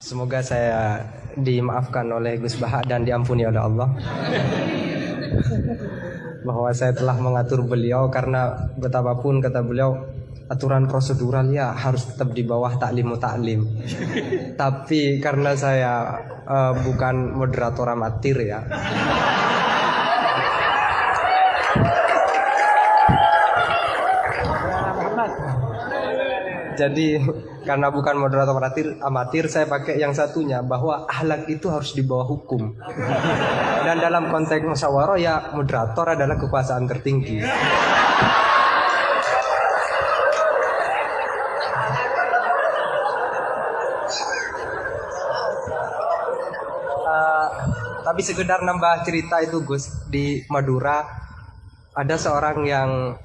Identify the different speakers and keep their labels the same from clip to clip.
Speaker 1: Semoga saya dimaafkan oleh Gus Baha dan diampuni oleh Allah bahwa saya telah mengatur beliau, karena betapapun kata beliau aturan prosedural ya harus tetap di bawah taklimu taklim. Tapi karena saya bukan moderator amatir ya, jadi karena bukan moderator amatir, saya pakai yang satunya, bahwa akhlak itu harus di bawah hukum. Dan dalam konteks musyawarah ya moderator adalah kekuasaan tertinggi. Tapi sekedar nambah cerita itu Gus, di Madura ada seorang yang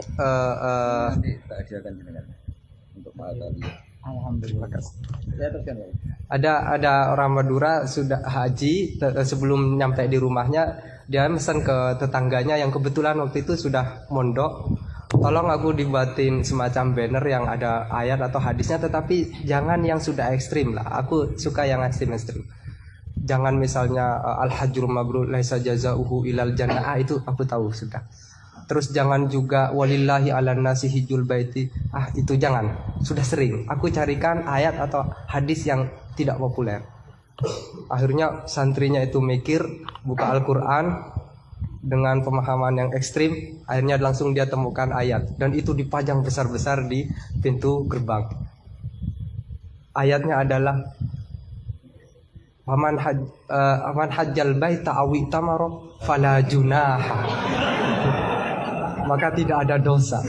Speaker 1: Alhamdulillah. Ada orang Madura sudah haji, sebelum nyampe di rumahnya dia pesan ke tetangganya yang kebetulan waktu itu sudah mondok, tolong aku dibuatin semacam banner yang ada ayat atau hadisnya, tetapi jangan yang sudah ekstrim lah. Aku suka yang ekstrim. Jangan misalnya al-hajjul mabrur laisa jazauhu ilal jannah, itu aku tahu sudah. Terus jangan juga walillahi ala nasi hijjul baiti. Itu jangan. Sudah sering. Aku carikan ayat atau hadis yang tidak populer. Akhirnya santrinya itu mikir, buka Al-Quran dengan pemahaman yang ekstrim. Akhirnya langsung dia temukan ayat. Dan itu dipajang besar-besar di pintu gerbang. Ayatnya adalah Faman hajjal baita awi tamaro fala junaha, maka tidak ada dosa.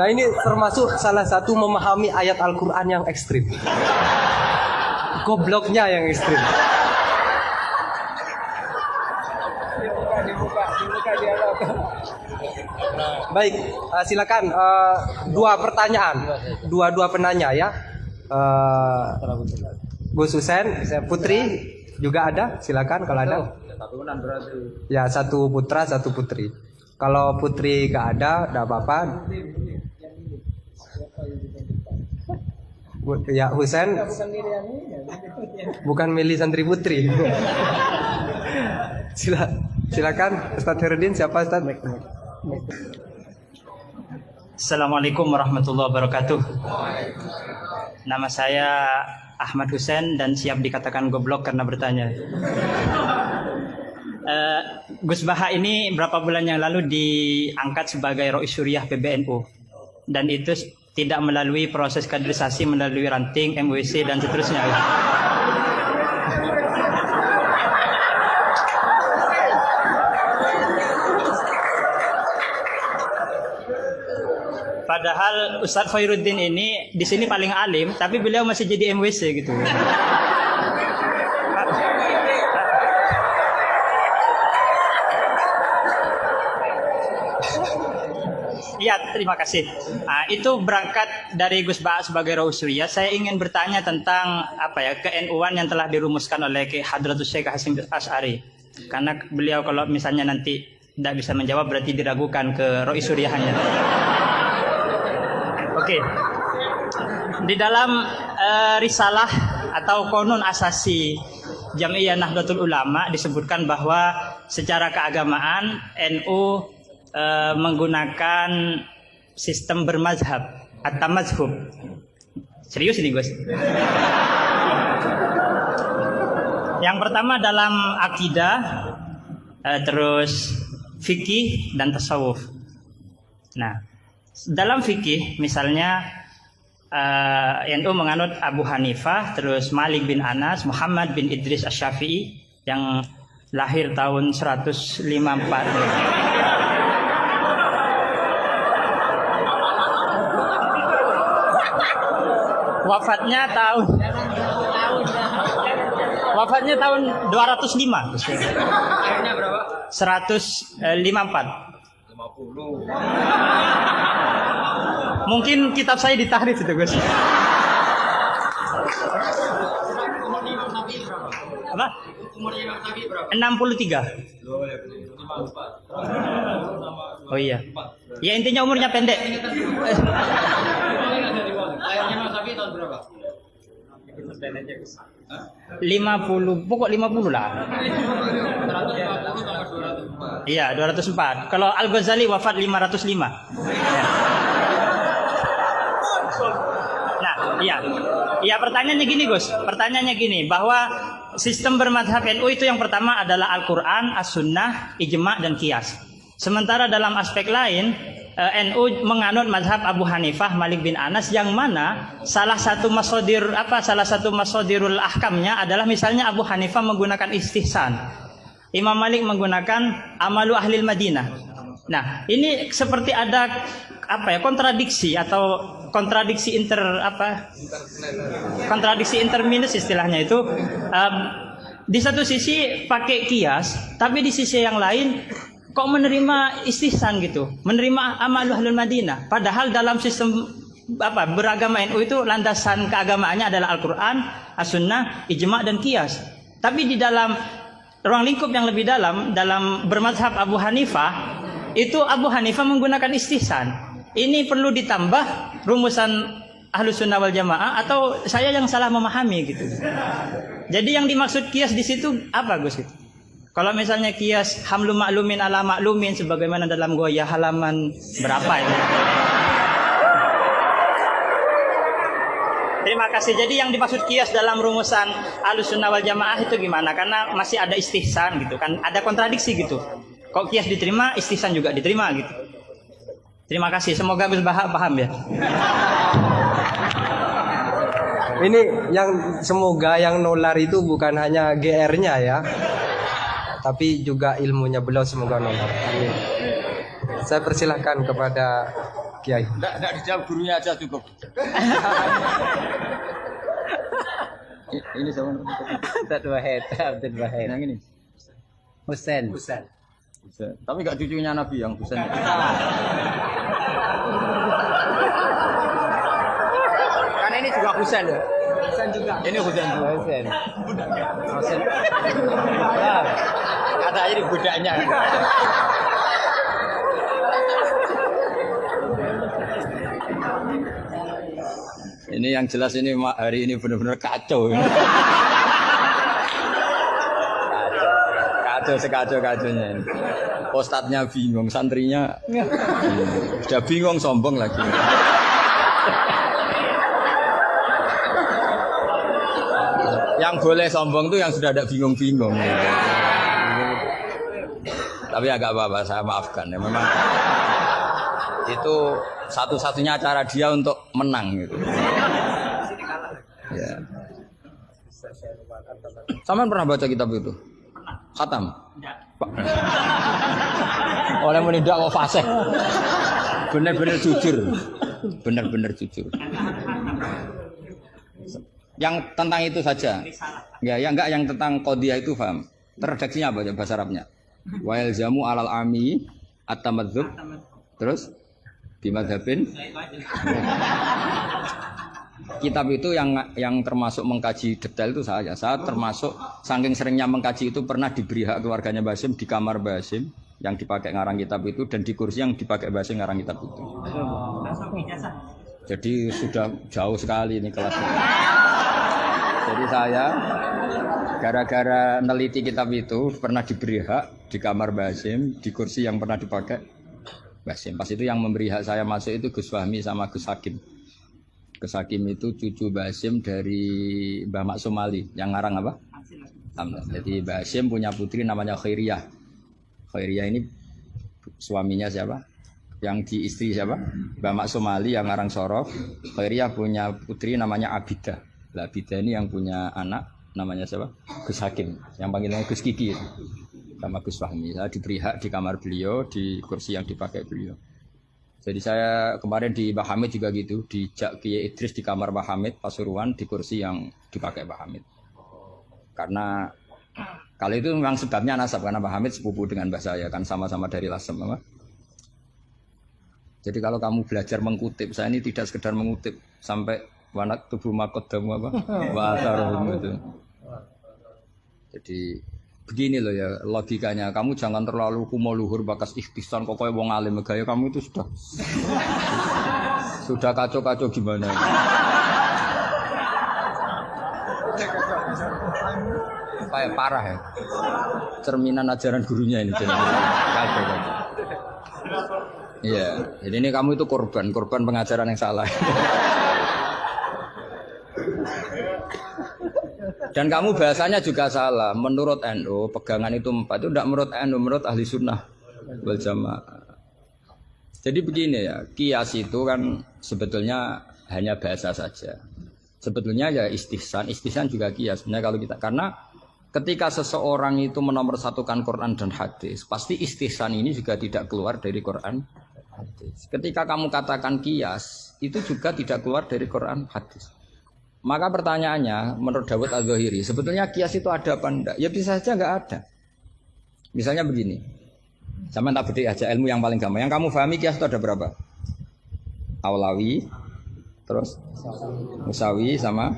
Speaker 1: Nah, ini termasuk salah satu memahami ayat Al-Quran yang ekstrim. Gobloknya yang ekstrim. Baik, silakan dua pertanyaan, dua penanya ya. Gus Husen, Putri juga ada, silakan kalau ada. Ya, satu putra, satu putri. Kalau putri gak ada, tidak apa-apa. Ya, Husen bukan milih santri putri. Silakan Ustaz Herudin, siapa Ustaz?
Speaker 2: Assalamualaikum warahmatullahi wabarakatuh. Nama saya Ahmad Husen dan siap dikatakan goblok karena bertanya. Gus Baha ini berapa bulan yang lalu diangkat sebagai Rois Suriah PBNU, dan itu tidak melalui proses kaderisasi, melalui ranting, MWC dan seterusnya. Padahal Ustadz Khairuddin ini di sini paling alim, tapi beliau masih jadi MWC gitu. Iya, terima kasih. Itu berangkat dari Gus Baha sebagai Rois Suriah. Saya ingin bertanya tentang ke-NU-an yang telah dirumuskan oleh Hadratus Syekh Hasyim Asy'ari. Karena beliau kalau misalnya nanti tidak bisa menjawab berarti diragukan ke Rois Suriahnya. Oke. Di dalam risalah atau konun asasi Jam'iyah Nahdlatul Ulama disebutkan bahwa secara keagamaan NU menggunakan sistem bermazhab atau mazhub. Serius ini Gus. Yang pertama dalam akidah, terus fikih dan tasawuf. Nah, dalam fikih misalnya NU menganut Abu Hanifah, terus Malik bin Anas, Muhammad bin Idris Asy-Syafi'i yang lahir tahun 154. Wafatnya tahun 205. Akhirnya berapa? 154. 50. Mungkin kitab saya ditahrif itu, Gus. Apa? Umurnya Imam Nabi berapa? 63. Oh iya. Ya intinya umurnya pendek. 50, pokok 50 lah. Iya, 204. Kalau Al-Ghazali wafat 505. Ya. Nah, iya. Iya, pertanyaannya gini, Gus. Pertanyaannya gini, bahwa sistem bermadhab NU itu yang pertama adalah Al-Quran, As-Sunnah, Ijma' dan Qiyas. Sementara dalam aspek lain, NU menganut mazhab Abu Hanifah, Malik bin Anas, yang mana salah satu masodirul ahkamnya adalah misalnya Abu Hanifah menggunakan istihsan, Imam Malik menggunakan amalu ahlil Madinah. Nah, ini seperti ada kontradiksi atau kontradiksi interminus istilahnya itu. Di satu sisi pakai kias, tapi di sisi yang lain kok menerima istihsan gitu, menerima amalu ahlul Madinah. Padahal dalam sistem beragama NU itu landasan keagamaannya adalah Al-Quran, As-Sunnah, Ijma' dan Qiyas. Tapi di dalam ruang lingkup yang lebih dalam bermadhab Abu Hanifah, itu Abu Hanifah menggunakan istihsan. Ini perlu ditambah rumusan Ahlus Sunnah wal Jamaah, atau saya yang salah memahami gitu. Jadi yang dimaksud Qiyas di situ apa, Gus? Kalau misalnya kias hamlu maklumin ala maklumin sebagaimana dalam Goya halaman berapa ini? Terima kasih. Jadi yang dimaksud kias dalam rumusan Ahlussunnah wal Jamaah itu gimana? Karena masih ada istihsan gitu kan, ada kontradiksi gitu. Kok kias diterima, istihsan juga diterima gitu. Terima kasih. Semoga Gus Baha paham ya.
Speaker 1: Ini yang semoga yang nular itu bukan hanya GR-nya ya, tapi juga ilmunya beliau semoga nular. Amin. Saya persilahkan kepada Kiai.
Speaker 3: Enggak dijawab, gurunya aja cukup. Ini sama
Speaker 4: Abdul Wahid.
Speaker 3: yang ini.
Speaker 4: Husain.
Speaker 3: Tapi enggak cucunya Nabi yang Husain.
Speaker 4: Karena ini juga Husain ya. Husain juga.
Speaker 3: Ini Husain juga.
Speaker 4: Husain.
Speaker 3: Katanya ini budaknya. Ini yang jelas ini hari ini benar-benar kacau. Kacau sekacau-kacaunya. Ustadznya bingung, santrinya sudah bingung, sombong lagi. Yang boleh sombong tuh yang sudah ada bingung-bingung. Tapi agak apa-apa, saya maafkan ya. Memang itu satu-satunya cara dia untuk menang gitu. Ya. Sampean pernah baca kitab itu? Khatam? Oleh menindak kok fasih. Benar-benar jujur. Benar-benar jujur. Yang tentang itu saja. Ya, enggak yang tentang qadhiyah itu paham. Redaksinya apa bahasa Arabnya? Wa yalzamu alal ami at-tamadzhub. Terus di madhabin. Kitab itu yang termasuk mengkaji detail itu saya. Saya termasuk saking seringnya mengkaji itu pernah diberi hak keluarganya Basim di kamar Basim yang dipakai ngarang kitab itu, dan di kursi yang dipakai Basim ngarang kitab itu. Jadi sudah jauh sekali ini kelasnya. Jadi saya gara-gara neliti kitab itu pernah diberi hak di kamar Basim di kursi yang pernah dipakai Basim. Pas itu yang memberi hak saya masuk itu Gus Fahmi sama Gus Hakim. Gus Hakim itu cucu Basim dari Mbah Mak Somali yang ngarang apa? Jadi Basim punya putri namanya Khairiyah. Khairiyah ini suaminya siapa? Yang di istri siapa? Mbah Mak Somali yang ngarang Sorof. Khairiyah punya putri namanya Abidah. Lah Abidah ini yang punya anak namanya siapa? Gus Hakim. Yang panggilannya Gus Kiki itu. Sama Gus Fahmi. Saya diberi hak di kamar beliau, di kursi yang dipakai beliau. Jadi saya kemarin di Mbah Hamid juga gitu, di Kiai Idris di kamar Mbah Hamid Pasuruan di kursi yang dipakai Mbah Hamid. Karena kalau itu memang sebabnya nasab, karena Mbah Hamid sepupu dengan Mbah saya, kan sama-sama dari Lasem, apa? Jadi kalau kamu belajar mengutip, saya ini tidak sekedar mengutip sampai wanak tubuh makodamu apa? Wasarum itu. Jadi begini loh ya logikanya, kamu jangan terlalu kumo luhur bakas ikhtisan kok kayak wong alim gaya kamu itu sudah kacau-kacau gimana. Kayak parah ya. Cerminan ajaran gurunya ini. Iya, jadi ini kamu itu korban pengajaran yang salah. Dan kamu bahasanya juga salah. Menurut NU, pegangan itu 4 itu tidak menurut NU, menurut ahli sunnah wal jamaah. Jadi begini ya, kias itu kan sebetulnya hanya bahasa saja. Sebetulnya ya istihsan juga kias. Sebenarnya kalau kita, karena ketika seseorang itu menomorsatukan Quran dan hadis, pasti istihsan ini juga tidak keluar dari Quran hadis. Ketika kamu katakan kias, itu juga tidak keluar dari Quran hadis. Maka pertanyaannya, menurut Dawud Al-Zahiri, sebetulnya kias itu ada apa enggak? Ya bisa saja enggak ada. Misalnya begini, sama tak beda aja ilmu yang paling gampang. Yang kamu pahami kias itu ada berapa? Aulawi, terus Musawi sama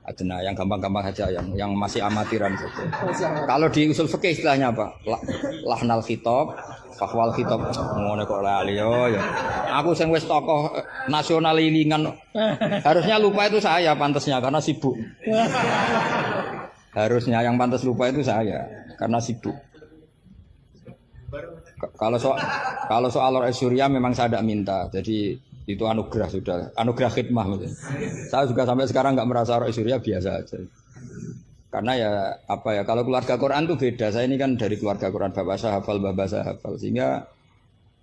Speaker 3: Adna, yang gampang-gampang saja, yang masih amatiran saja. Kalau di usul fikih istilahnya apa? Lahnal khitab, fakwal khitab. Ngono kok lali yo ya. Aku sing wis tokoh nasional ilingan. Harusnya lupa itu saya pantasnya karena sibuk. Harusnya yang pantas lupa itu saya karena sibuk. Kalau soal Surya memang saya tidak minta. Jadi itu anugerah sudah, anugerah khidmah. Saya juga sampai sekarang nggak merasa roh Surya, biasa aja. Karena ya apa ya, kalau keluarga Quran tuh beda. Saya ini kan dari keluarga Quran, bapak saya hafal, bapak saya hafal, sehingga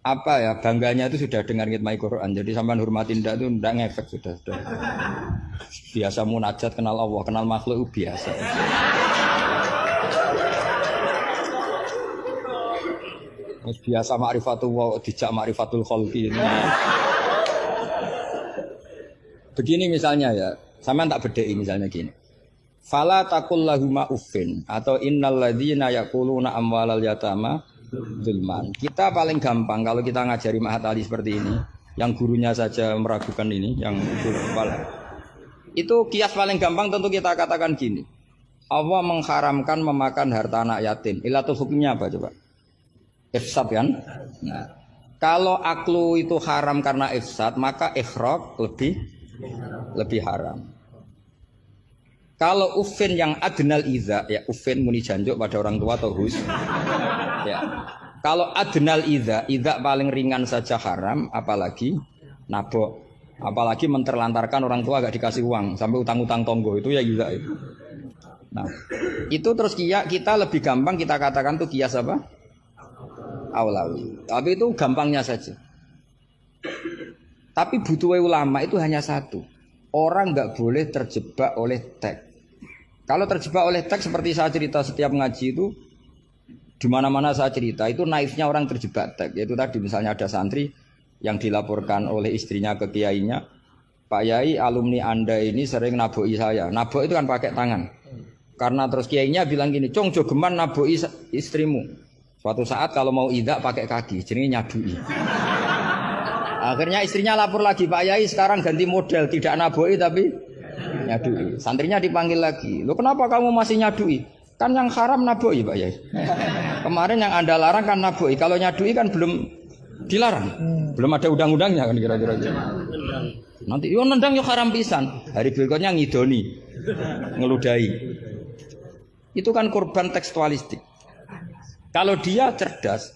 Speaker 3: apa ya, bangganya itu sudah dengan khidmah Quran. Jadi sampai hormatin itu tidak ngefek, sudah biasa munajat, kenal Allah, kenal makhluk biasa. Biasa ma'rifatullah, dijak ma'rifatul khalqi. Begini misalnya ya, sama tak bedai misalnya gini. Fala taqul lahum uffin atau innal ladzina yaquluna amwalal yatama dzulman. Kita paling gampang kalau kita ngajari Mahat Ali seperti ini, yang gurunya saja meragukan ini, yang itu kias paling gampang tentu kita katakan gini. Allah mengharamkan memakan harta anak yatim. Ilatul hukumnya apa coba? Ifsad kan? Nah, kalau aklu itu haram karena ifsad, maka ikhraq lebih haram. Kalau ufin yang adnal iza, ya ufin muni janjuk pada orang tua atau hus. Ya. Kalau adnal iza paling ringan saja haram, apalagi nabok, apalagi menterlantarkan orang tua gak dikasih uang sampai utang-utang tonggo, itu ya iza itu. Nah, itu terus kita lebih gampang kita katakan tuh kias apa? Aulawi. Tapi itu gampangnya saja. Tapi butuh ulama itu hanya satu. Orang nggak boleh terjebak oleh teks. Kalau terjebak oleh teks seperti saya cerita setiap ngaji itu, di mana-mana saya cerita itu naifnya orang terjebak teks. Yaitu tadi misalnya ada santri yang dilaporkan oleh istrinya ke kiainya, Pak Yai, alumni Anda ini sering naboi saya. Nabok itu kan pakai tangan. Karena terus kiainya bilang gini, "Cong, jogeman naboi istrimu." Suatu saat kalau mau idak pakai kaki, jadi nyadui. Akhirnya istrinya lapor lagi, Pak Yai sekarang ganti model, tidak naboi tapi nyadui. Santrinya dipanggil lagi, "Loh kenapa kamu masih nyadui? Kan yang haram naboi Pak Yai. Kemarin yang Anda larang kan naboi, kalau nyadui kan belum dilarang. Belum ada undang-undangnya kan kira-kira. Nanti yo nendang yo haram pisan. Hari berikutnya ngidoni, ngeludahi. Itu kan korban tekstualistik. Kalau dia cerdas,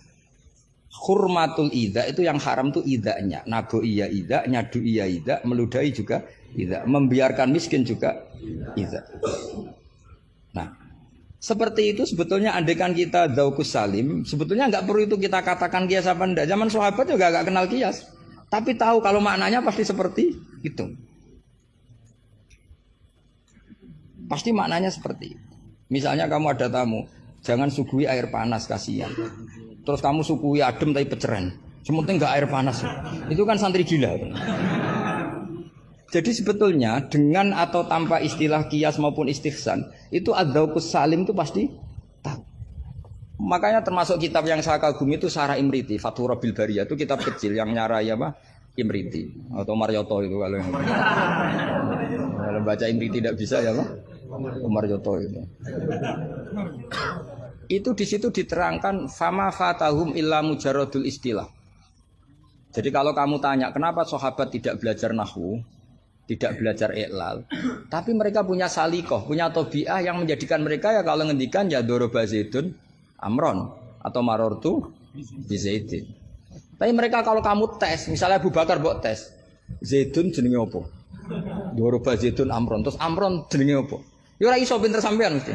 Speaker 3: hurmatul idza itu yang haram tuh idzanya. Nabo iya idza, nyadu iya idza, meludahi juga idza, membiarkan miskin juga idza. Nah, seperti itu sebetulnya andaikan kita dzauqus salim, sebetulnya nggak perlu itu kita katakan kias apa enggak. Zaman sahabat juga nggak kenal kias, tapi tahu kalau maknanya pasti seperti itu. Pasti maknanya seperti itu. Misalnya kamu ada tamu, jangan suguhi air panas, kasihan. Terus kamu suguhi adem tapi peceran. Sementing nggak air panas. Itu kan santri gila. Jadi sebetulnya dengan atau tanpa istilah kias maupun istihsan, itu adzauqus salim itu pasti tahu. Makanya termasuk kitab yang saya kagumi itu Sarah Imriti, Fathur Rabbil Bariyah, itu kitab kecil yang nyarai apa? Imriti atau Marioto itu kalau baca Imriti tidak bisa ya Pak? Marioto itu. Itu di situ diterangkan fama fatahum illa mujarradul istilah. Jadi kalau kamu tanya kenapa sahabat tidak belajar nahwu, tidak belajar iklal. Tapi mereka punya salikoh, punya tobiah yang menjadikan mereka ya kalau ngendikan ya doroba Zaidun Amron atau marortu bi Zaidin. Tapi mereka kalau kamu tes, misalnya Abu Bakar buat tes, Zaidun jenenge apa? Doroba Zaidun Amron, terus Amron jenenge apa? Ya ora iso pinter sampean mesti.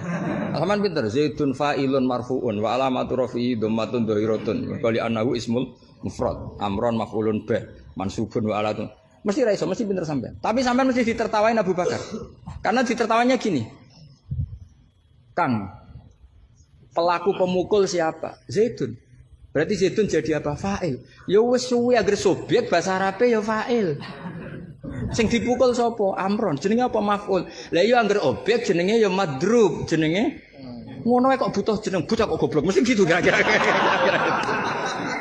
Speaker 3: Sampean pinter Zaidun fa'ilun marfu'un wa alamatu rafi'i dhammatun dhahiratun wa li annahu ismul mufrad. Amron maf'ulun bih mansubun wa alatun. Mesti ra iso, mesti pinter sampean. Tapi sampean mesti ditertawain Abu Bakar. Karena ditertawanya gini. Kang, pelaku pemukul siapa? Zaidun. Berarti Zaidun jadi apa? Fa'il. Ya wis suwi agar subjek bahasa Arabe ya fa'il. Sing dipukul sapa? Amron. Jenenge apa? Maf'ul. Lah iya angger objek jenenge ya madrub. Jenenge ngono kok butuh jeneng bocah kok goblok. Mesti gitu kira-kira.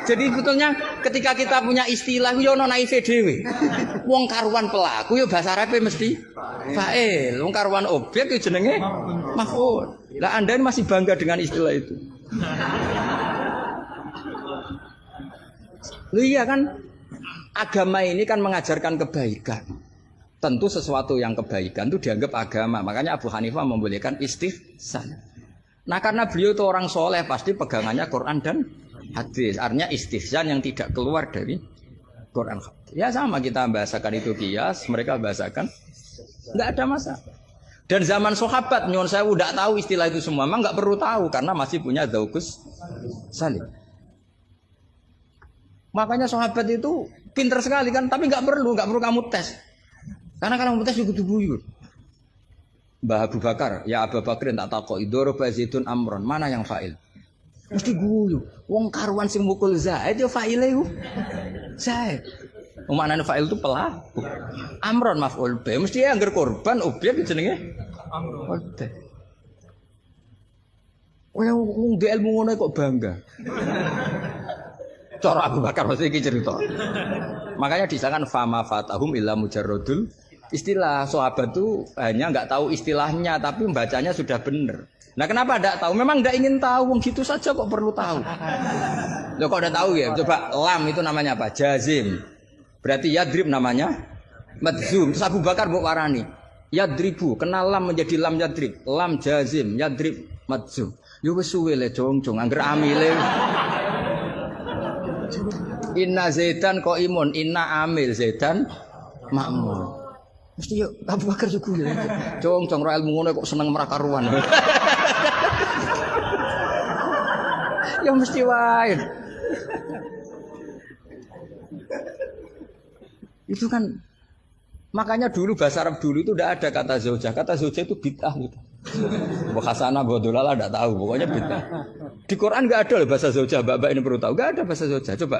Speaker 3: Jadi sebetulnya ketika kita punya istilah yo ono naive dhewe. Wong karuan pelaku yo bahasa Arabe mesti fa'il. Wong karuan objek yo jenenge maf'ul. Lah Anda ini masih bangga dengan istilah itu. Lu iya kan? Agama ini kan mengajarkan kebaikan. Tentu sesuatu yang kebaikan itu dianggap agama. Makanya Abu Hanifah membolehkan istihsan. Nah karena beliau itu orang soleh pasti pegangannya Quran dan hadis. Artinya istihsan yang tidak keluar dari Quran. Ya sama kita bahasakan itu kias, mereka bahasakan nggak ada masalah. Dan zaman sahabat nyon saya udah tahu istilah itu semua, memang nggak perlu tahu karena masih punya dzauqus salim. Makanya sahabat itu pinter sekali kan, tapi nggak perlu kamu tes. Karena kalau kamu tes juga buyur. Mbah Abu Bakar, ya Abu Bakar tak takok idoroba Zaidun Amron, mana yang fa'il? Mesti guyu. Wong karuan sing mukul Zaid ya fa'ile ku. Zaid. Maknane fa'il itu pelaku. Amron maf'ul bi, mesti angger korban objek jenenge Amron. Wong di ilmu ngono kok bangga. Cara Abu Bakar mesti iki cerita. Makanya disangkan fama fatahum illa mujarradul istilah. Sahabat itu hanya enggak tahu istilahnya tapi membacanya sudah benar. Nah kenapa enggak tahu? Memang enggak ingin tahu, wong gitu saja kok perlu tahu. Loh kok udah tahu ya? Coba lam itu namanya apa? Jazim. Berarti yadrib namanya madzum. Terus Abu Bakar mbok warani yadribu, kenal lam menjadi lam yadrib. Lam jazim, yadrib madzum. Yo wis suwe le jong-jong angger amile. Inna Zaidan qaimun, inna amil Zaidan makmur. Mesti yo Abu Bakar juga ya. Jong-jong ro ilmu ngono kok seneng merakaruan. Ya mesti wae. Itu kan makanya dulu bahasa Arab dulu itu tidak ada kata zaujah. Kata zaujah itu bid'ah gitu. Hasanah bodolala tidak tahu, pokoknya bid'ah. Di Quran enggak ada loh bahasa zaujah. Mbak-mbak ini perlu tahu, enggak ada bahasa zaujah. Coba.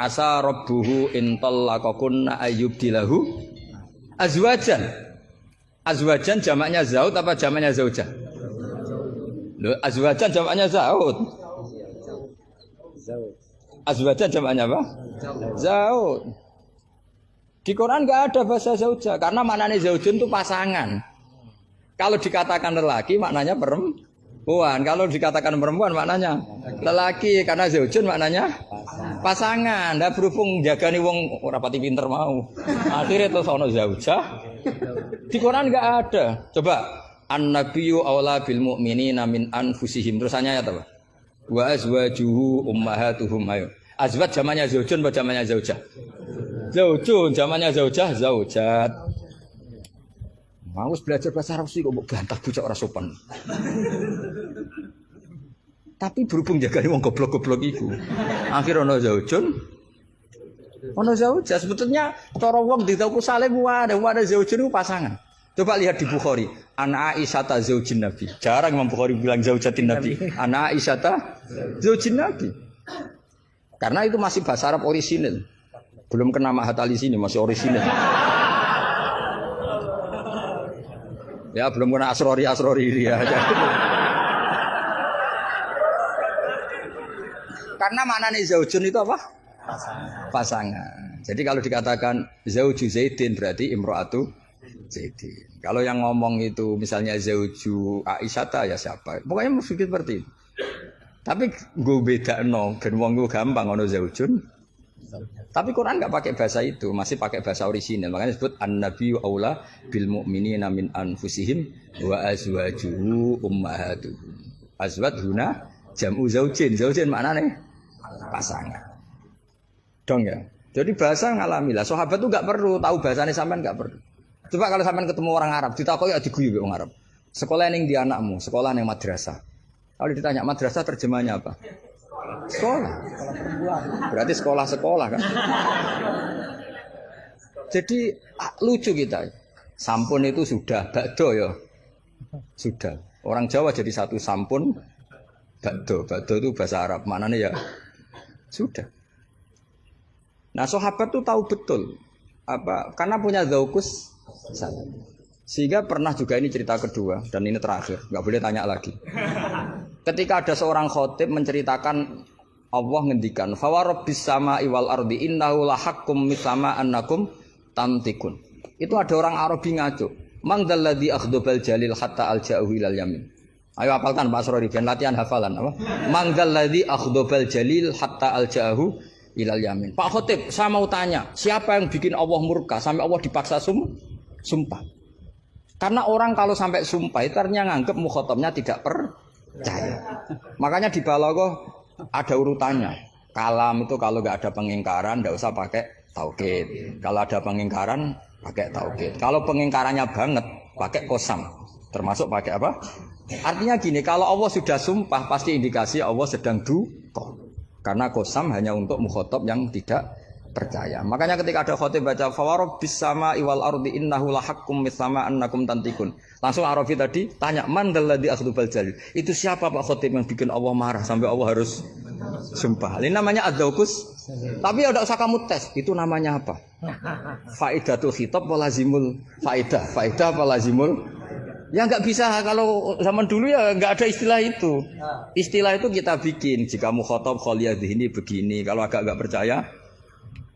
Speaker 3: Asa rabbuhu in talaqakunna ayyubdilahu azwajan. Azwajan jamaknya zaud apa jamaknya zaujah? Loh, azwajan jamaknya zaud. Azwajan jamaknya apa? Zaud. Di Quran enggak ada bahasa zaujah karena maknanya zaujun itu pasangan. Kalau dikatakan lelaki maknanya perempuan. Kalau dikatakan perempuan maknanya lelaki karena zaujun maknanya pasangan. Ndak berhubung jagani wong ora pati pinter mau. Akhirnya terus ono zaujah. Di Quran enggak ada. Coba an-nabiyyu aula bil mu'minina min anfusihim. Terusannya apa? Wa azwajuhu ummahatuhum ayo. Azwaj zamannya zaujun apa zamannya zaujah? Zaujun zamannya zaujah zaujat. Mau belajar bahasa Arab sih kok bantah bocah ora sopan. Tapi berhubung jagane wong goblok-goblok iku. Akhir ono zaujun. Ono zaujah sebetulnya cara wong ditauku salim ada zaujun itu pasangan. Coba lihat di Bukhari, Ana Aisyata zaujin Nabi. Jarang Imam Bukhari bilang zaujatin Nabi. Ana Aisyata zaujin Nabi. Karena itu masih bahasa Arab orisinil. Belum kena Mahat Ali sini masih orisinil. Ya belum kena asrori ya. Karena maknanya zaujun itu apa? Pasangan. Jadi kalau dikatakan zauju Zaidin berarti imro'atu Zaidin. Kalau yang ngomong itu misalnya zauju Aisyata ya siapa? Pokoknya berpikir seperti itu. Tapi gue beda no, ben wong gue gampang ono zaujun Tapi Quran nggak pakai bahasa itu, masih pakai bahasa orisinal. Makanya disebut an-nabiyyu aula bil mu'minina min anfusihim wa azwajuhu ummahatuhum. Azwaj huna jam'u zaujin. Zaujin maknanya pasangan. Dong ya. Jadi bahasa ngalamilah. Sahabat tuh nggak perlu tahu bahasanya, sampean nggak perlu. Coba kalau sampean ketemu orang Arab, ditakoki ya diguyu orang Arab. Sekolah ning di anakmu, sekolah ning madrasah. Kalau ditanya madrasah terjemahnya apa? Sekolah. Berarti sekolah-sekolah kan. Jadi lucu kita. Sampun itu sudah, bakdo ya. Sudah. Orang Jawa jadi satu sampun, bakdo. Bakdo itu bahasa Arab. Maknanya ya sudah. Nah, sahabat tuh tahu betul apa karena punya zaukus salam. Sehingga pernah juga ini cerita kedua dan ini terakhir, nggak boleh tanya lagi. Ketika ada seorang khotib menceritakan Allah ngendikan, "Fa warabbis samai wal ardi innahu lahaqqum mitsama annakum tantikun." Itu ada orang Arabi ngaco. "Man dzalladzi akhdabal jalil hatta alja'u ilal yamin." Ayo hafalkan Pak Asrori, ben latihan hafalan apa? "Man dzalladzi akhdabal jalil hatta alja'u ilal yamin." Pak Khotib, saya mau tanya, siapa yang bikin Allah murka sampai Allah dipaksa sumpah? Karena orang kalau sampai sumpah itu artinya nganggep mukhotomnya tidak percaya. Makanya di balaghah ada urutannya. Kalam itu kalau nggak ada pengingkaran nggak usah pakai taukid. Kalau ada pengingkaran pakai taukid. Kalau pengingkarannya banget pakai kosam. Termasuk pakai apa? Artinya gini, kalau Allah sudah sumpah pasti indikasi Allah sedang duka. Karena kosam hanya untuk mukhotob yang tidak percaya. Makanya ketika ada khotib baca fawarabbis sama iwal ardi innahu lahaqqum mitsama annakum tantikun. Langsung Arabi tadi tanya, "Man dzalladzi akhdubal jalil?" Itu siapa Pak Khotib yang bikin Allah marah sampai Allah harus sumpah? Ini namanya adzaukus. Tapi ya enggak usah kamu tes. Itu namanya apa? Faidatul khitab wa lazimul faidah. Faidah apa lazimul? Ya nggak bisa, kalau zaman dulu ya nggak ada istilah itu. Istilah itu kita bikin. Jika mukhotob kholiyadih ini begini, kalau agak nggak percaya,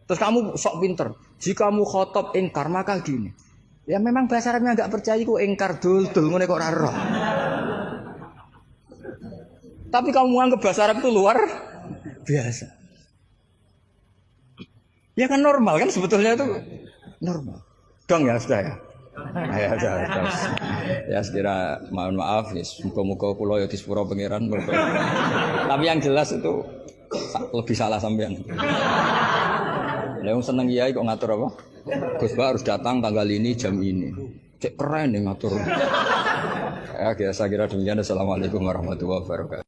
Speaker 3: terus kamu sok pinter. Jika mukhotob ingkar maka gini. Ya memang bahasa Arabnya nggak percaya, ku ingkar dul ngene kok ora roh. Tapi kamu anggap bahasa Arab itu luar biasa. Ya kan normal kan, sebetulnya itu normal. Dong ya sudah ya. Ya sudah. Ya sekira mohon maaf ya, muga-muga kula ya disepuro pangeran. Tapi yang jelas itu lebih salah sampean. Lah wong seneng kiai kok ngatur apa? Gus Ba harus datang tanggal ini jam ini. Cek keren nih ngatur. Ya biasa kira demikian. Assalamualaikum warahmatullahi wabarakatuh.